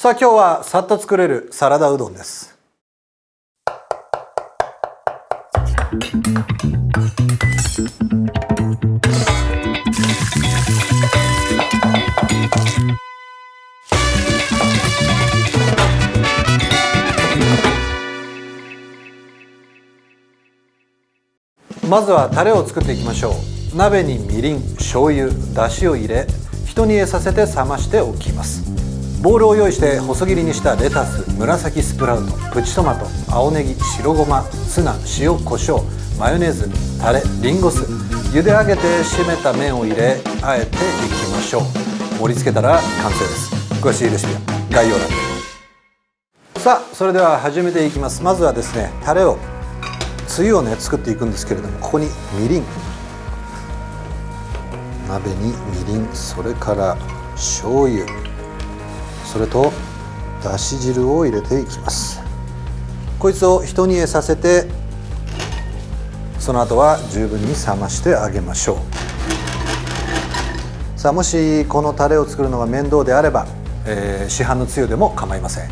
さあ今日はさっと作れるサラダうどんです。まずはタレを作っていきましょう。鍋にみりん、醤油、だしを入れ、ひと煮えさせて冷ましておきます。ボウルを用意して細切りにしたレタス、紫スプラウト、プチトマト、青ネギ、白ごま、ツナ、塩、コショウ、マヨネーズ、タレ、リンゴ酢、茹で上げて締めた麺を入れあえていきましょう。盛り付けたら完成です。詳しいレシピは概要欄で。さあそれでは始めていきます。まずはですね、タレをつゆをね作っていくんですけれども、ここにみりん、鍋にみりん、それから醤油、それとだし汁を入れていきます。こいつをひと煮えさせて、その後は十分に冷ましてあげましょう。さあもしこのタレを作るのが面倒であれば、市販のつゆでも構いません。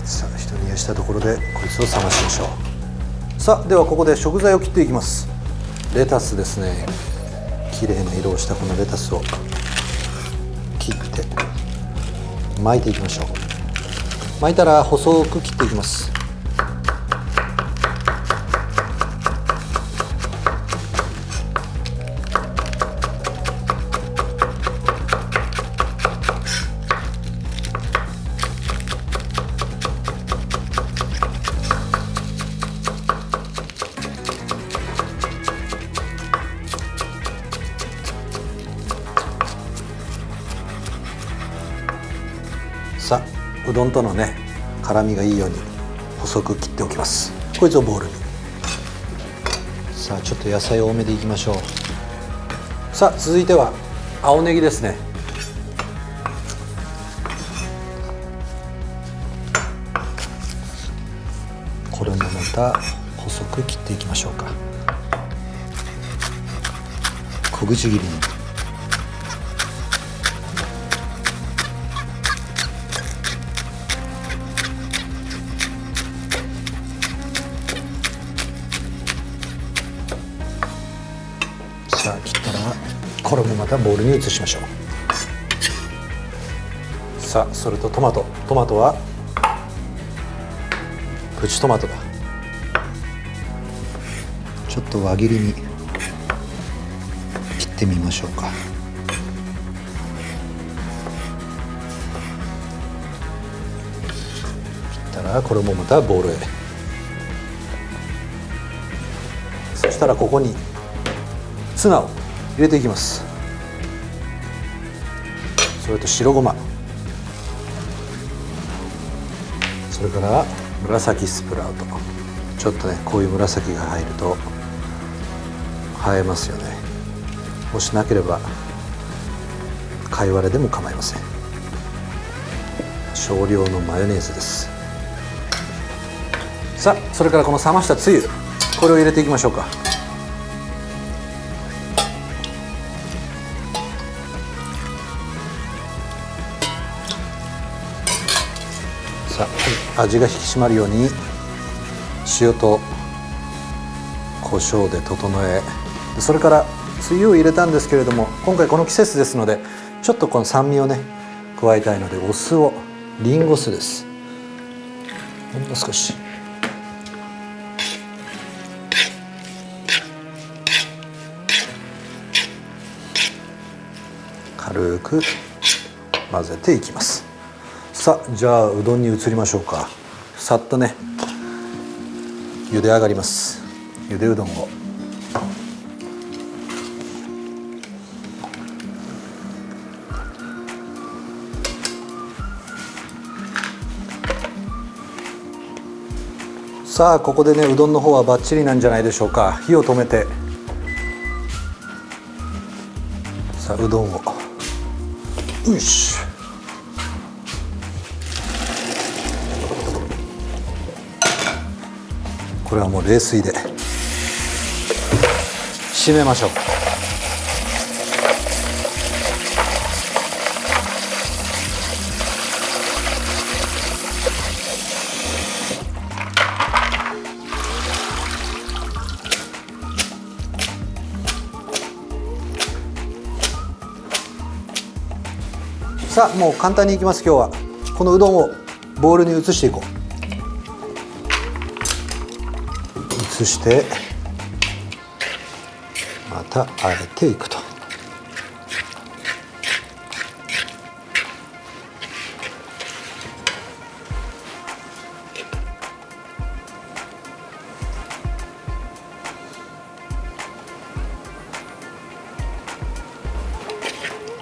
さあひと煮えしたところでこいつを冷ましましょう。さあではここで食材を切っていきます。レタスですね、綺麗な色をしたこのレタスを切って巻いていきましょう。巻いたら細く切っていきます。さあうどんとのね絡みがいいように細く切っておきます。こいつをボウルに。さあちょっと野菜多めでいきましょう。さあ続いては青ネギですね。これもまた細く切っていきましょうか。小口切りに。さあ切ったらこれもまたボウルに移しましょう。さあそれとトマトはプチトマトだ。ちょっと輪切りに切ってみましょうか。切ったらこれもまたボウルへ。そしたらここにツナを入れていきます。それと白ごま、それから紫スプラウト。ちょっとねこういう紫が入ると映えますよね。もしなければ貝割れでも構いません。少量のマヨネーズです。さあそれからこの冷ましたつゆ、これを入れていきましょうか。さあ味が引き締まるように塩と胡椒で整え、それからつゆを入れたんですけれども、今回この季節ですのでちょっとこの酸味をね加えたいので、お酢を、リンゴ酢です。ほんの少し。軽く混ぜていきます。さあじゃあうどんに移りましょうか。さっとね茹で上がります。茹でうどんをさあここでねうどんの方はバッチリなんじゃないでしょうか。火を止めて、さあうどんをよし、これはもう冷水で締めましょう。さあもう簡単にいきます。今日はこのうどんをボウルに移していこう。移してまたあえていくと。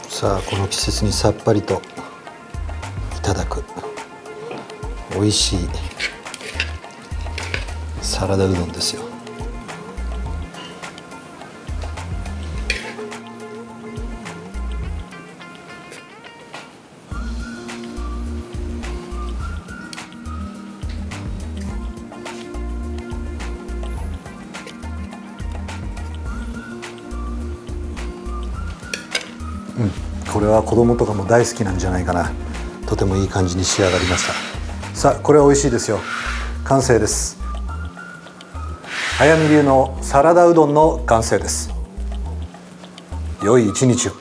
さあこの季節にさっぱりといただく美味しいサラダうどんですよ。これは子供とかも大好きなんじゃないかな。とてもいい感じに仕上がりました。さあこれは美味しいですよ。完成です。早見流のサラダうどんの完成です。良い一日を。